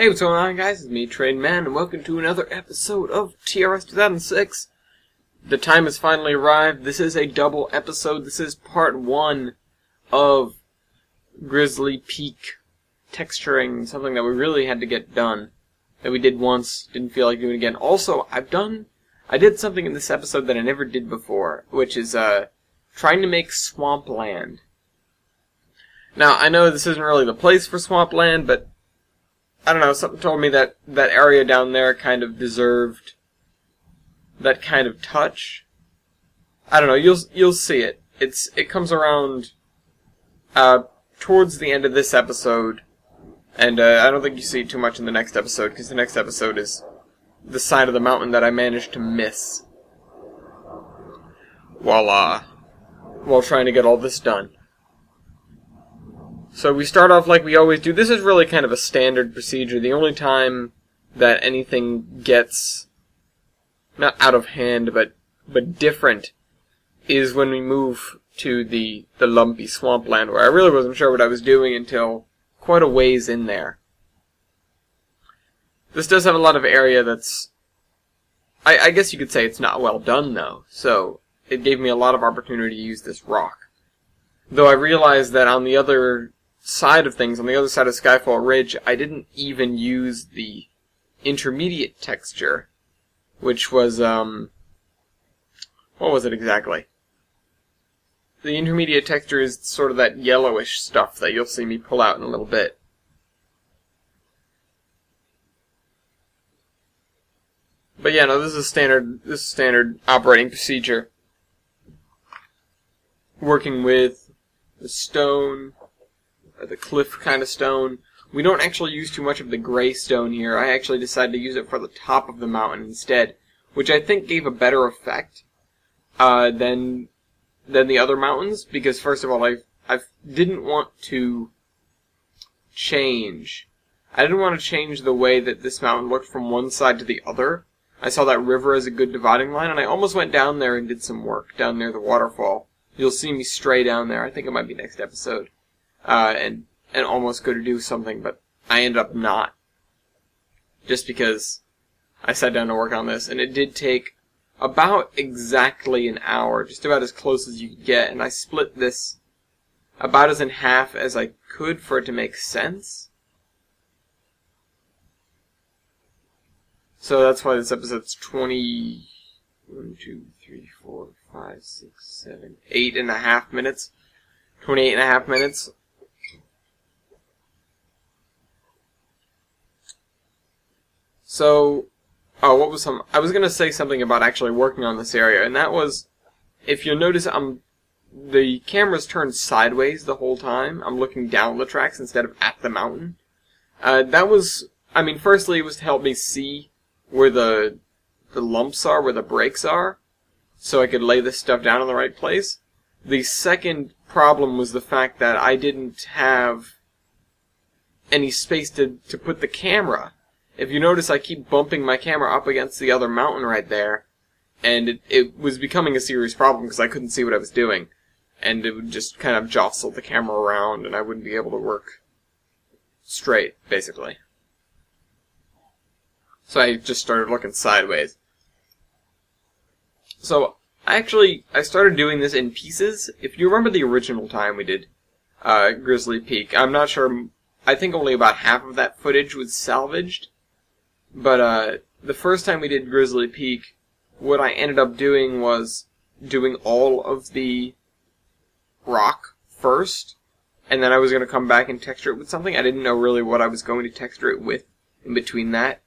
Hey, what's going on, guys? It's me, Train Man, and welcome to another episode of TRS 2006. The time has finally arrived. This is a double episode. This is part 1 of Grizzly Peak texturing, something that we really had to get done. That we did once, didn't feel like doing it again. Also, I did something in this episode that I never did before, which is, trying to make swampland. Now, I know this isn't really the place for swampland, but I don't know, something told me that that area down there kind of deserved that kind of touch. I don't know, you'll see it. It comes around towards the end of this episode, and I don't think you see it too much in the next episode, because the next episode is the side of the mountain that I managed to miss while trying to get all this done. So we start off like we always do. This is really kind of a standard procedure. The only time that anything gets, not out of hand, but different, is when we move to the lumpy swampland, where I really wasn't sure what I was doing until quite a ways in there. This does have a lot of area that's, I guess you could say it's not well done, though, so it gave me a lot of opportunity to use this rock. Though I realized that on the other side of things, on the other side of Skyfall Ridge, I didn't even use the intermediate texture, which was, what was it exactly? The intermediate texture is sort of that yellowish stuff that you'll see me pull out in a little bit. But yeah, no, this is standard operating procedure. Working with the stone, or the cliff kind of stone. We don't actually use too much of the gray stone here. I actually decided to use it for the top of the mountain instead, which I think gave a better effect than the other mountains, because first of all, I didn't want to change. I didn't want to change the way that this mountain looked from one side to the other. I saw that river as a good dividing line, and I almost went down there and did some work down near the waterfall. You'll see me stray down there. I think it might be next episode. And almost go to do something, but I ended up not. Just because I sat down to work on this, and it did take about exactly an hour, just about as close as you could get, and I split this about as in half as I could for it to make sense. So that's why this episode's 1, 2, 3, 4, 5, 6, 7, 8.5 minutes. 28.5 minutes. So, I was gonna say something about actually working on this area, and that was, if you'll notice, the camera's turned sideways the whole time. I'm looking down the tracks instead of at the mountain. That was, firstly it was to help me see where the lumps are, where the breaks are, so I could lay this stuff down in the right place. The second problem was the fact that I didn't have any space to put the camera. If you notice, I keep bumping my camera up against the other mountain right there, and it was becoming a serious problem because I couldn't see what I was doing, and it would just kind of jostle the camera around, and I wouldn't be able to work straight, basically. So I just started looking sideways. So I started doing this in pieces. If you remember the original time we did Grizzly Peak, I'm not sure, I think only about half of that footage was salvaged. But the first time we did Grizzly Peak, what I ended up doing was doing all of the rock first, and then I was going to come back and texture it with something. I didn't know really what I was going to texture it with in between that.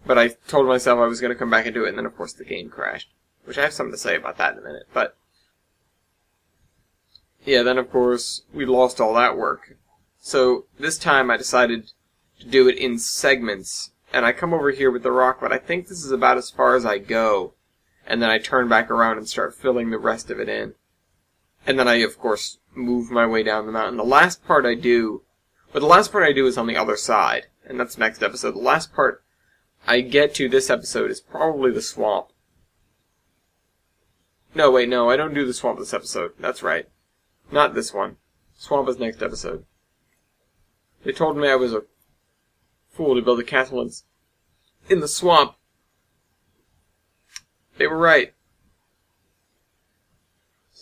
But I told myself I was going to come back and do it, and then of course the game crashed. Which I have something to say about that in a minute, but yeah, then of course we lost all that work. So this time I decided to do it in segments, and I come over here with the rock, but I think this is about as far as I go, and then I turn back around and start filling the rest of it in. And then I, of course, move my way down the mountain. The last part I do is on the other side, and that's next episode. The last part I get to this episode is probably the swamp. No, wait, no, I don't do the swamp this episode. That's right. Not this one. Swamp is next episode. They told me I was a fool to build a castle in the swamp. They were right.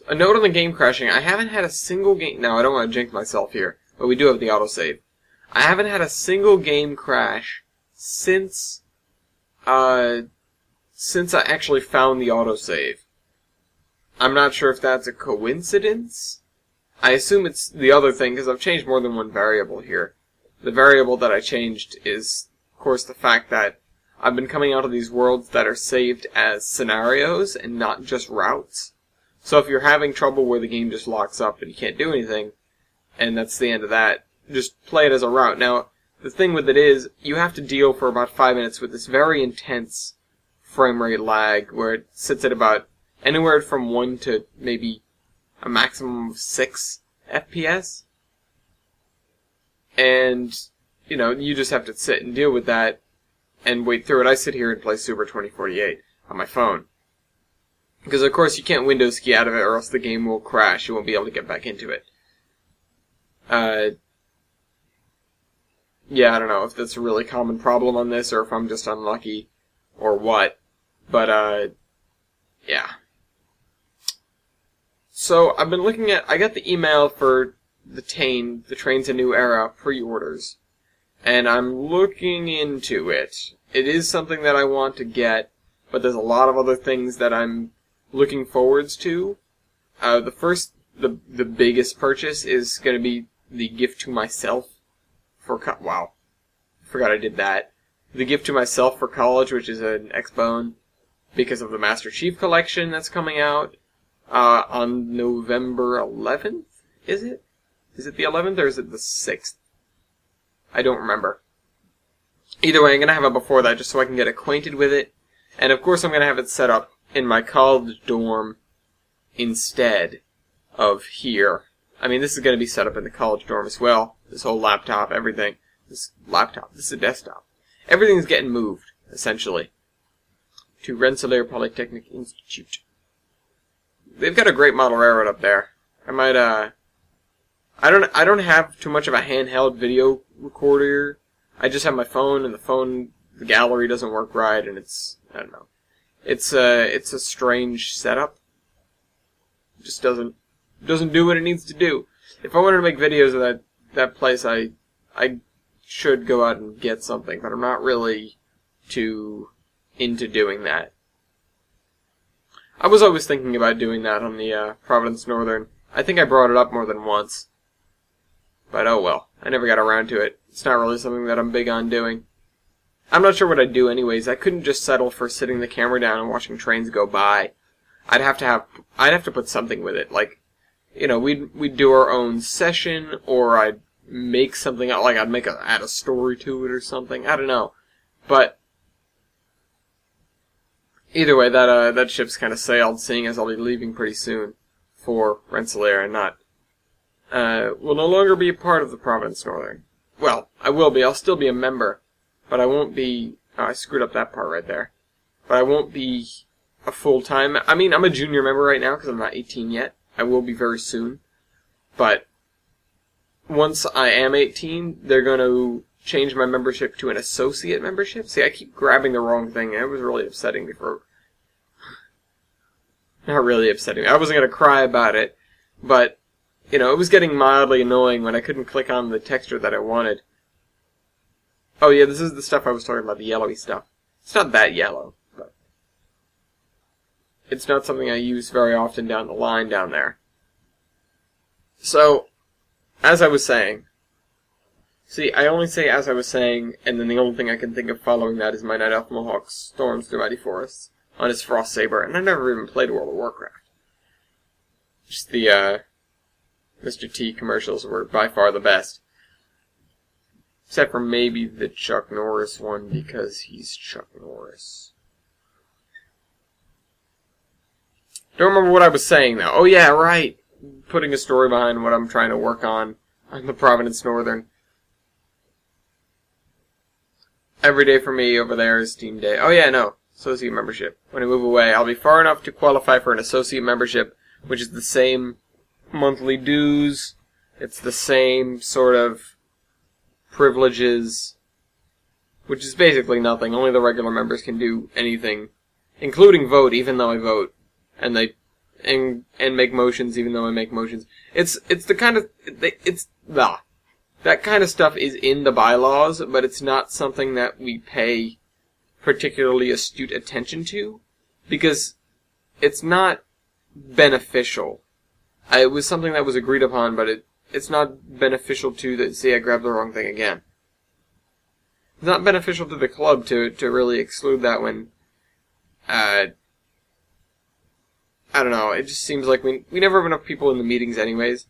A note on the game crashing. I haven't had a single game... No, I don't want to jinx myself here, but we do have the autosave. I haven't had a single game crash since I actually found the autosave. I'm not sure if that's a coincidence. I assume it's the other thing, because I've changed more than one variable here. The variable that I changed is, of course, the fact that I've been coming out of these worlds that are saved as scenarios and not just routes. So if you're having trouble where the game just locks up and you can't do anything, and that's the end of that, just play it as a route. Now, the thing with it is, you have to deal for about 5 minutes with this very intense frame rate lag, where it sits at about anywhere from 1 to maybe a maximum of 6 FPS. And, you know, you just have to sit and deal with that and wait through it. I sit here and play Super 2048 on my phone. Because, of course, you can't Windows key out of it or else the game will crash. You won't be able to get back into it. Yeah, I don't know if that's a really common problem on this or if I'm just unlucky or what. But, yeah. So, I've been looking at... I got the email for the Trains a New Era pre-orders. And I'm looking into it. It is something that I want to get, but there's a lot of other things that I'm looking forwards to. The biggest purchase is going to be the gift to myself for wow, I forgot I did that. The gift to myself for college, which is an X-Bone, because of the Master Chief Collection that's coming out on November 11th. Is it? Is it the 11th or is it the 6th? I don't remember. Either way, I'm going to have it before that just so I can get acquainted with it. And of course I'm going to have it set up in my college dorm instead of here. I mean, this is going to be set up in the college dorm as well. This whole laptop, everything. This is a desktop. Everything's getting moved, essentially, to Rensselaer Polytechnic Institute. They've got a great model railroad up there. I might, I don't have too much of a handheld video recorder. I just have my phone, and the gallery doesn't work right, and I don't know. It's a strange setup. It just doesn't do what it needs to do. If I wanted to make videos of that place, I should go out and get something, but I'm not really too into doing that. I was always thinking about doing that on the Providence Northern. I think I brought it up more than once. But oh well, I never got around to it. It's not really something that I'm big on doing. I'm not sure what I'd do anyways. I couldn't just settle for sitting the camera down and watching trains go by. I'd have to put something with it. Like, you know, we'd do our own session, or I'd make something out, like I'd add a story to it or something. I don't know. But either way, that ship's kind of sailed, seeing as I'll be leaving pretty soon for Rensselaer and not will no longer be a part of the Providence Northern. Well, I will be. I'll still be a member, but I won't be... Oh, I screwed up that part right there. But I won't be a full-time... I mean, I'm a junior member right now because I'm not 18 yet. I will be very soon. But once I am 18, they're going to change my membership to an associate membership. See, I keep grabbing the wrong thing. It was really upsetting me for... Not really upsetting me. I wasn't going to cry about it, but... You know, it was getting mildly annoying when I couldn't click on the texture that I wanted. Oh yeah, this is the stuff I was talking about, the yellowy stuff. It's not that yellow, but it's not something I use very often down the line down there. So, as I was saying... See, I only say as I was saying, and then the only thing I can think of following that is my Night Elf Mohawk storms through mighty forests on his Frost Saber, and I never even played World of Warcraft. Just the, Mr. T commercials were by far the best. Except for maybe the Chuck Norris one, because he's Chuck Norris. Don't remember what I was saying, though. Oh yeah, right! Putting a story behind what I'm trying to work on the Providence Northern. Every day for me over there is Team Day. Oh yeah, no. Associate membership. When I move away, I'll be far enough to qualify for an associate membership, which is the same monthly dues. It's the same sort of privileges which is basically nothing. Only the regular members can do anything, including vote, even though I vote, and make motions, even though I make motions. It's the kind of that kind of stuff is in the bylaws, but it's not something that we pay particularly astute attention to, because it's not beneficial. It was something that was agreed upon, but it's not beneficial to see, I grabbed the wrong thing again. It's not beneficial to the club to really exclude that when, I don't know, it just seems like we never have enough people in the meetings anyways.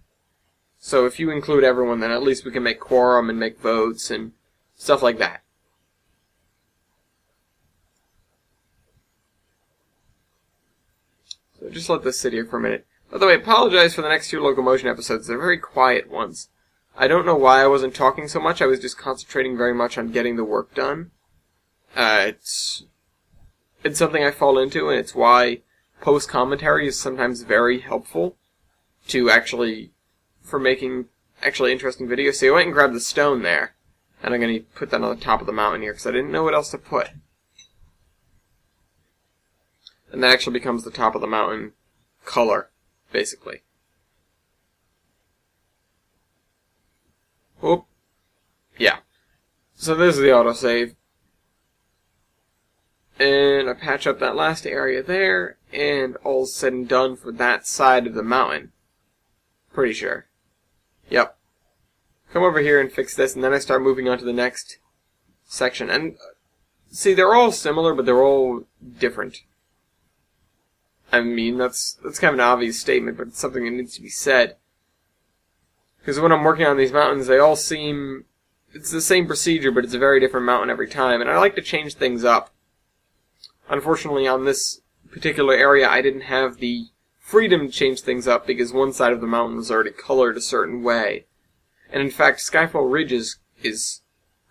So if you include everyone, then at least we can make quorum and make votes and stuff like that. So just let this sit here for a minute. By the way, I apologize for the next 2 locomotion episodes. They're very quiet ones. I don't know why I wasn't talking so much. I was just concentrating very much on getting the work done. It's something I fall into, and it's why post-commentary is sometimes very helpful for making actually interesting videos. So I went and grabbed the stone there, and I'm going to put that on the top of the mountain here, because I didn't know what else to put. And that actually becomes the top of the mountain color, basically. Whoop. Yeah. So this is the autosave. And I patch up that last area there, and all's said and done for that side of the mountain. Pretty sure. Yep. Come over here and fix this, and then I start moving on to the next section. And, see, they're all similar, but they're all different. I mean, that's kind of an obvious statement, but it's something that needs to be said. Because when I'm working on these mountains, they all seem... It's the same procedure, but it's a very different mountain every time, and I like to change things up. Unfortunately, on this particular area, I didn't have the freedom to change things up, because one side of the mountain was already colored a certain way. And in fact, Skyfall Ridge is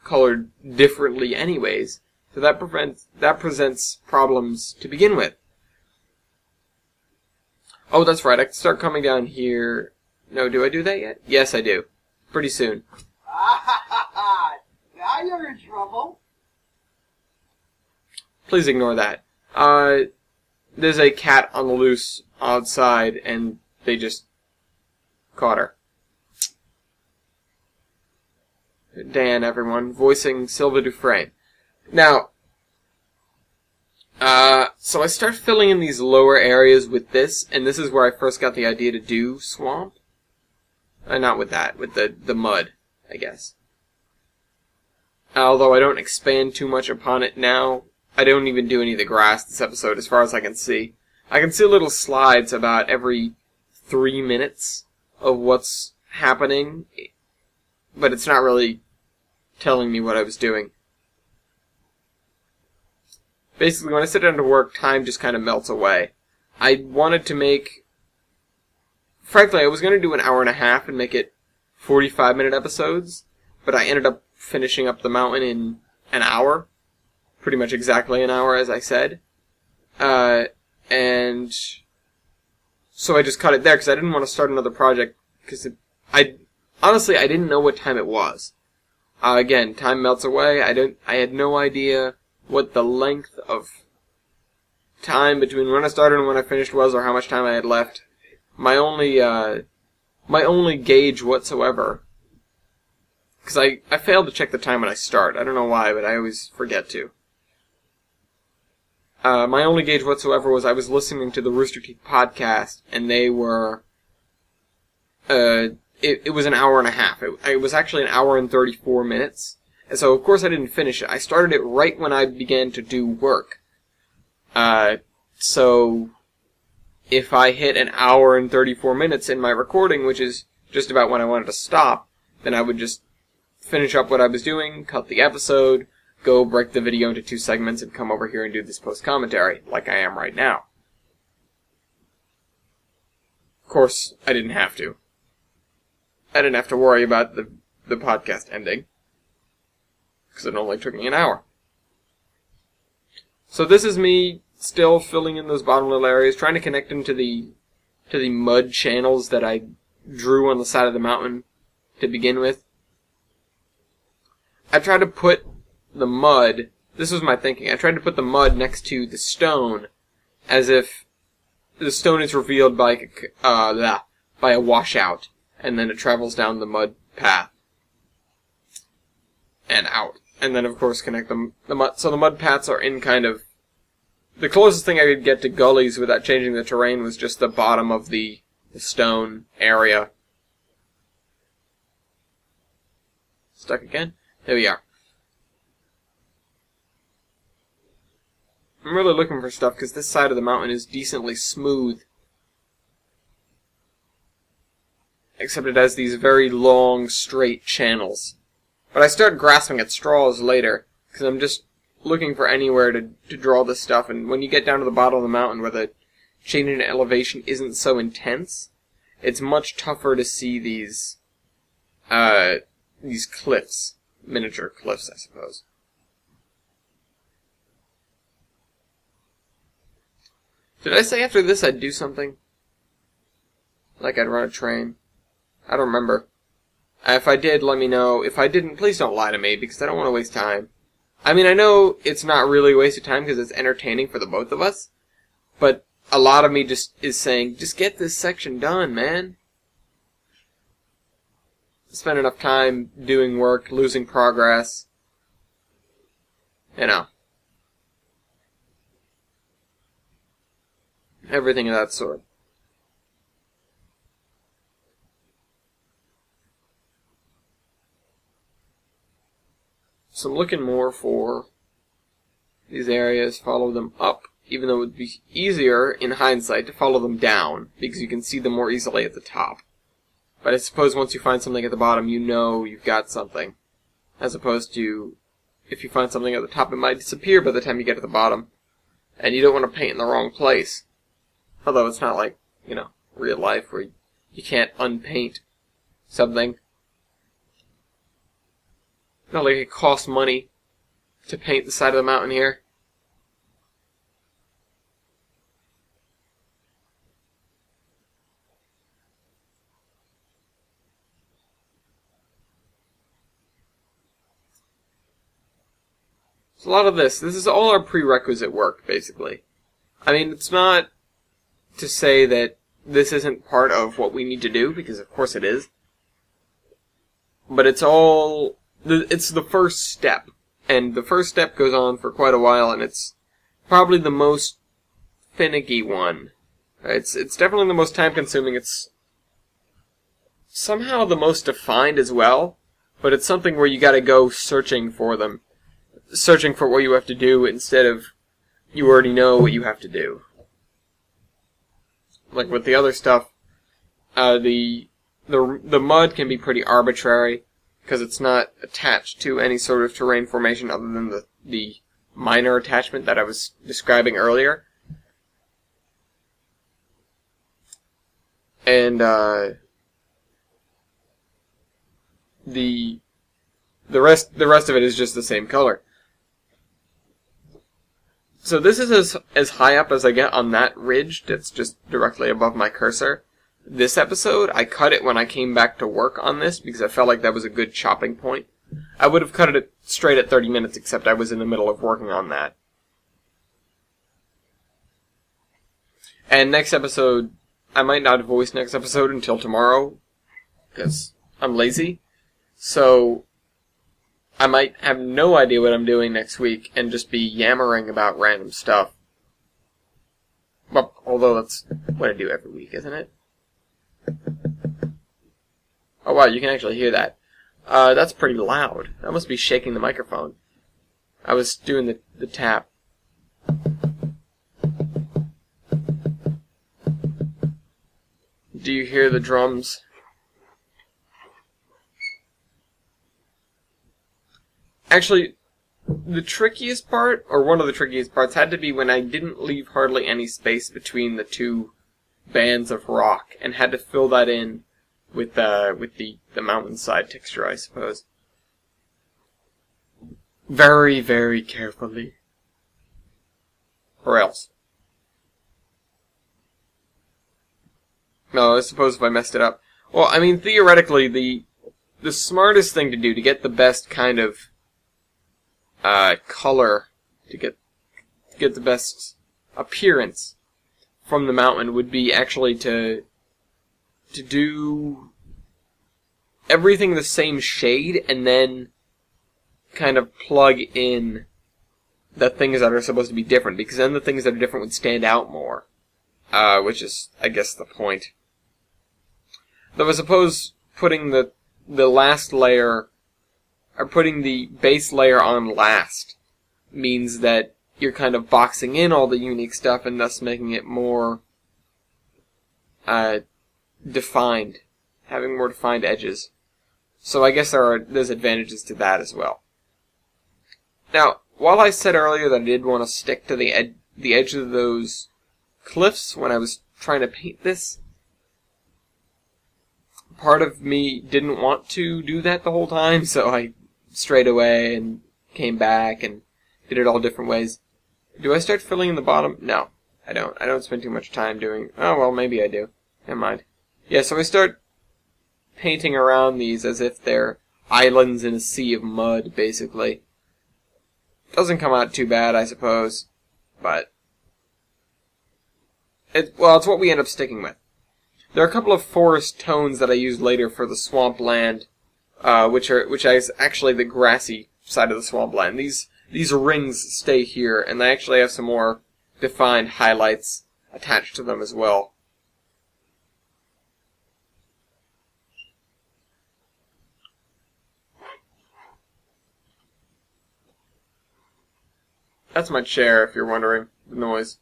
colored differently anyways, so that presents problems to begin with. Oh, that's right, I can start coming down here. No, do I do that yet? Yes, I do. Pretty soon. Now you're in trouble. Please ignore that. There's a cat on the loose outside, and they just caught her. Dan, everyone, voicing Sylva Dufresne. Now, so I start filling in these lower areas with this, and this is where I first got the idea to do swamp. Not with that, with the mud, I guess. Although I don't expand too much upon it now. I don't even do any of the grass this episode, as far as I can see. I can see little slides about every 3 minutes of what's happening, but it's not really telling me what I was doing. Basically, when I sit down to work, time just kind of melts away. I wanted to make... Frankly, I was going to do an hour and a half and make it 45-minute episodes, but I ended up finishing up the mountain in an hour. Pretty much exactly an hour, as I said. And so I just cut it there, because I didn't want to start another project, because honestly, I didn't know what time it was. Again, time melts away. I had no idea what the length of time between when I started and when I finished was, or how much time I had left. My only gauge whatsoever, because I failed to check the time when I start. I don't know why, but I always forget to. My only gauge whatsoever was I was listening to the Rooster Teeth podcast, and they were, it was an hour and a half. It was actually an hour and 34 minutes. And so, of course, I didn't finish it. I started it right when I began to do work. So, if I hit an hour and 34 minutes in my recording, which is just about when I wanted to stop, then I would just finish up what I was doing, cut the episode, go break the video into 2 segments, and come over here and do this post-commentary, like I am right now. Of course, I didn't have to. I didn't have to worry about the podcast ending, because it only took me an hour. So this is me still filling in those bottom little areas, trying to connect them to the mud channels that I drew on the side of the mountain to begin with. I tried to put the mud. This was my thinking. I tried to put the mud next to the stone, as if the stone is revealed by a washout, and then it travels down the mud path and out, and then of course connect the mud. So the mud paths are in kind of the closest thing I could get to gullies without changing the terrain was just the bottom of the stone area. Stuck again? There we are. I'm really looking for stuff because this side of the mountain is decently smooth. Except it has these very long, straight channels. But I start grasping at straws later, because I'm just looking for anywhere to draw this stuff, and when you get down to the bottom of the mountain where the change in elevation isn't so intense, it's much tougher to see these cliffs. Miniature cliffs, I suppose. Did I say after this I'd do something? Like I'd run a train? I don't remember. If I did, let me know. If I didn't, please don't lie to me, because I don't want to waste time. I mean, I know it's not really a waste of time, because it's entertaining for the both of us, but a lot of me just is saying, just get this section done, man. Spend enough time doing work, losing progress. You know. Everything of that sort. So I'm looking more for these areas, follow them up, even though it would be easier in hindsight to follow them down, because you can see them more easily at the top. But I suppose once you find something at the bottom, you know you've got something. As opposed to, if you find something at the top, it might disappear by the time you get to the bottom. And you don't want to paint in the wrong place. Although it's not like, you know, real life where you can't unpaint something. Not like it costs money to paint the side of the mountain here. It's a lot of this. This is all our prerequisite work, basically. I mean, it's not to say that this isn't part of what we need to do, because of course it is. But it's all... it's the first step. And the first step goes on for quite a while, and it's probably the most finicky one. It's definitely the most time-consuming. It's somehow the most defined as well, but it's something where you gotta go searching for them. Searching for what you have to do instead of you already know what you have to do. Like with the other stuff, the mud can be pretty arbitrary because it's not attached to any sort of terrain formation other than the minor attachment that I was describing earlier. And the rest of it is just the same color. So this is as high up as I get on that ridge that's just directly above my cursor. This episode, I cut it when I came back to work on this because I felt like that was a good chopping point. I would have cut it straight at 30 minutes, except I was in the middle of working on that. And next episode, I might not voice next episode until tomorrow, because I'm lazy. So I might have no idea what I'm doing next week and just be yammering about random stuff. Well, although that's what I do every week, isn't it? Oh wow, you can actually hear that. That's pretty loud. That must be shaking the microphone. I was doing the tap. Do you hear the drums? Actually, the trickiest part, or one of the trickiest parts, had to be when I didn't leave hardly any space between the two bands of rock, and had to fill that in with the mountainside texture, I suppose. Very, very carefully. Or else. No, I suppose if I messed it up. Well, I mean, theoretically, the smartest thing to do to get the best kind of color to get the best appearance from the mountain would be actually to do everything the same shade and then kind of plug in the things that are supposed to be different, because then the things that are different would stand out more, which is, I guess, the point. Though I suppose putting the last layer, or putting the base layer on last, means that you're kind of boxing in all the unique stuff and thus making it more defined, having more defined edges. So I guess there's advantages to that as well. Now, while I said earlier that I did want to stick to the edge of those cliffs when I was trying to paint this, part of me didn't want to do that the whole time, so I strayed away and came back and did it all different ways. Do I start filling in the bottom? No, I don't. I don't spend too much time doing... Oh, well, maybe I do. Never mind. Yeah, so I start painting around these as if they're islands in a sea of mud, basically. Doesn't come out too bad, I suppose, but... it's what we end up sticking with. There are a couple of forest tones that I used later for the swampland, which is actually the grassy side of the swampland. These rings stay here, and they actually have some more defined highlights attached to them as well. That's my chair, if you're wondering, the noise.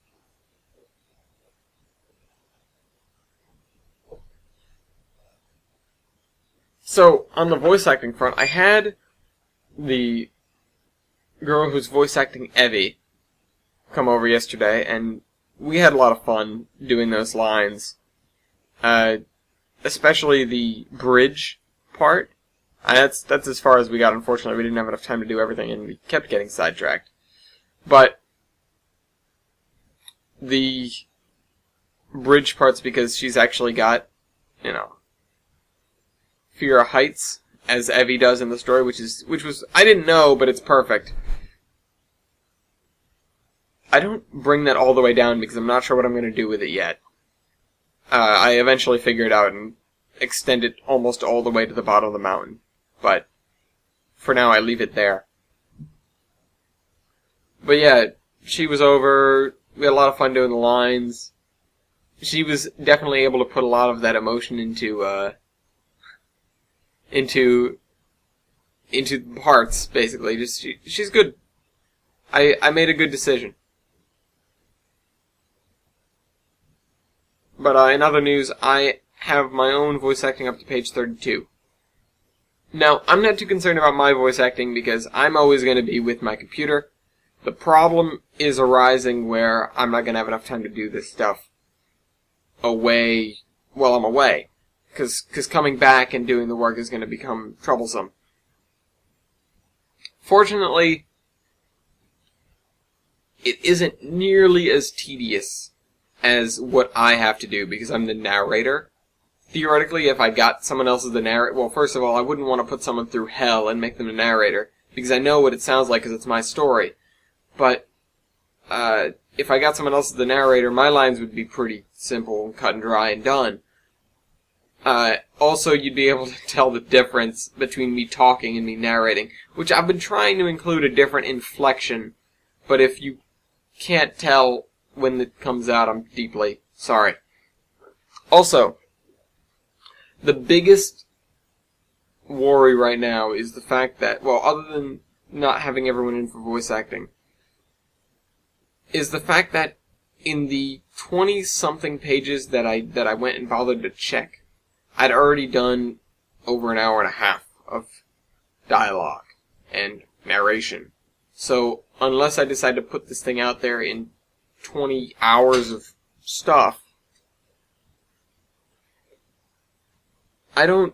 So, on the voice acting front, I had the girl who's voice acting Evie come over yesterday, and we had a lot of fun doing those lines. Especially the bridge part. That's as far as we got, unfortunately. We didn't have enough time to do everything, and we kept getting sidetracked. But the bridge part's because she's actually got, fear of heights, as Evie does in the story, which was, I didn't know, but it's perfect. I don't bring that all the way down because I'm not sure what I'm going to do with it yet. I eventually figure it out and extend it almost all the way to the bottom of the mountain. But for now, I leave it there. But yeah, she was over. We had a lot of fun doing the lines. She was definitely able to put a lot of that emotion into parts, basically. She's good. I made a good decision. But in other news, I have my own voice acting up to page 32. Now, I'm not too concerned about my voice acting because I'm always going to be with my computer. The problem is arising where I'm not going to have enough time to do this stuff away while I'm away. Because coming back and doing the work is going to become troublesome. Fortunately, it isn't nearly as tedious as what I have to do because I'm the narrator. Theoretically, if I got someone else as the narrator... Well, first of all, I wouldn't want to put someone through hell and make them the narrator because I know what it sounds like because it's my story. But if I got someone else as the narrator, my lines would be pretty simple and cut and dry and done. Also, you'd be able to tell the difference between me talking and me narrating, which I've been trying to include a different inflection, but if you can't tell when it comes out, I'm deeply sorry. Also, the biggest worry right now is the fact that, well, other than not having everyone in for voice acting, is the fact that in the 20-something pages that I went and bothered to check, I'd already done over an hour and a half of dialogue and narration. So, unless I decide to put this thing out there in 20 hours of stuff, I'm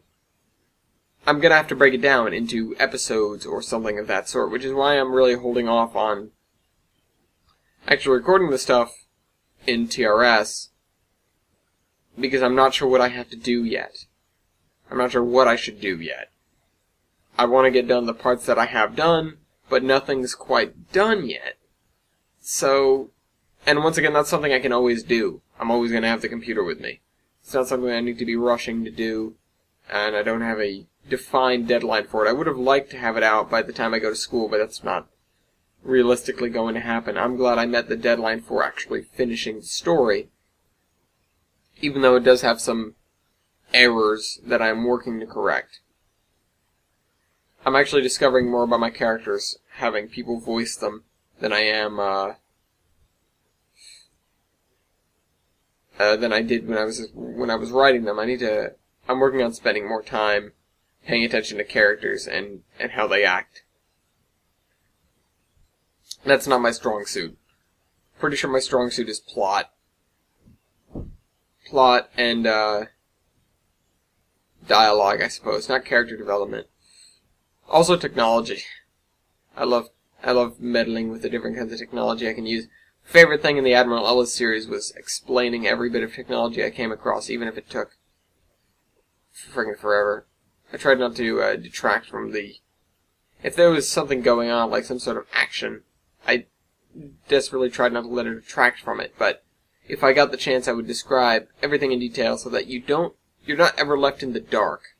gonna have to break it down into episodes or something of that sort, which is why I'm really holding off on actually recording the stuff in TRS, because I'm not sure what I have to do yet. I'm not sure what I should do yet. I want to get done the parts that I have done. but nothing's quite done yet. So, and once again, that's something I can always do. I'm always going to have the computer with me. It's not something I need to be rushing to do, and I don't have a defined deadline for it. I would have liked to have it out by the time I go to school, but that's not realistically going to happen. I'm glad I met the deadline for actually finishing the story, even though it does have some errors that I'm working to correct. I'm actually discovering more about my characters, having people voice them, than I am, than I did when I was writing them. I'm working on spending more time paying attention to characters and how they act. That's not my strong suit. Pretty sure my strong suit is plot. Plot and, dialogue, I suppose, not character development. Also technology. I love meddling with the different kinds of technology I can use. Favorite thing in the Admiral Ellis series was explaining every bit of technology I came across, even if it took friggin' forever. I tried not to detract from the... If there was something going on, like some sort of action, I desperately tried not to let it detract from it, but if I got the chance, I would describe everything in detail so that you're not ever left in the dark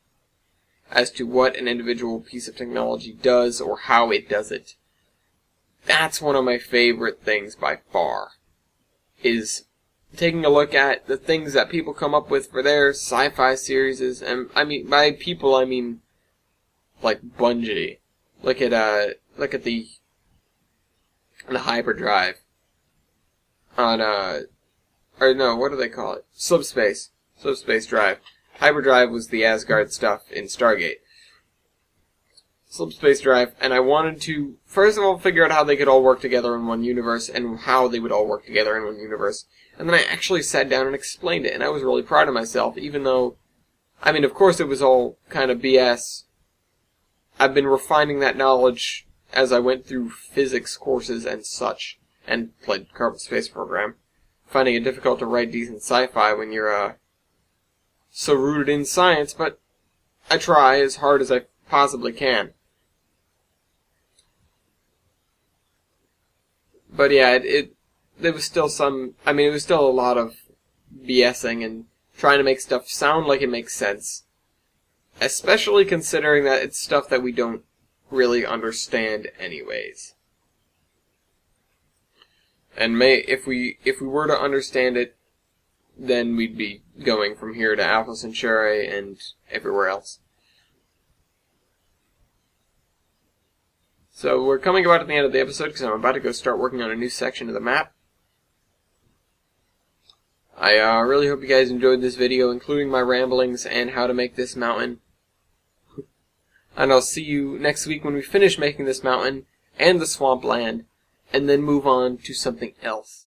as to what an individual piece of technology does or how it does it. That's one of my favorite things by far, is taking a look at the things that people come up with for their sci-fi series, and I mean, by people I mean like Bungie. Look at the hyperdrive on or no, what do they call it? Subspace drive. Hyperdrive was the Asgard stuff in Stargate. Subspace drive, and I wanted to, first of all, figure out how they could all work together in one universe, and how they would all work together in one universe. And then I actually sat down and explained it, and I was really proud of myself, even though, I mean, of course it was all kind of BS. I've been refining that knowledge as I went through physics courses and such, and played Kerbal Space Program, finding it difficult to write decent sci-fi when you're, so rooted in science, but I try as hard as I possibly can. But yeah, there was still it was still a lot of BSing and trying to make stuff sound like it makes sense. Especially considering that it's stuff that we don't really understand anyways. And if we were to understand it, then we'd be going from here to Alpha Centauri and everywhere else. So we're coming about at the end of the episode because I'm about to go start working on a new section of the map. I really hope you guys enjoyed this video, including my ramblings and how to make this mountain. And I'll see you next week when we finish making this mountain and the swampland, and then move on to something else.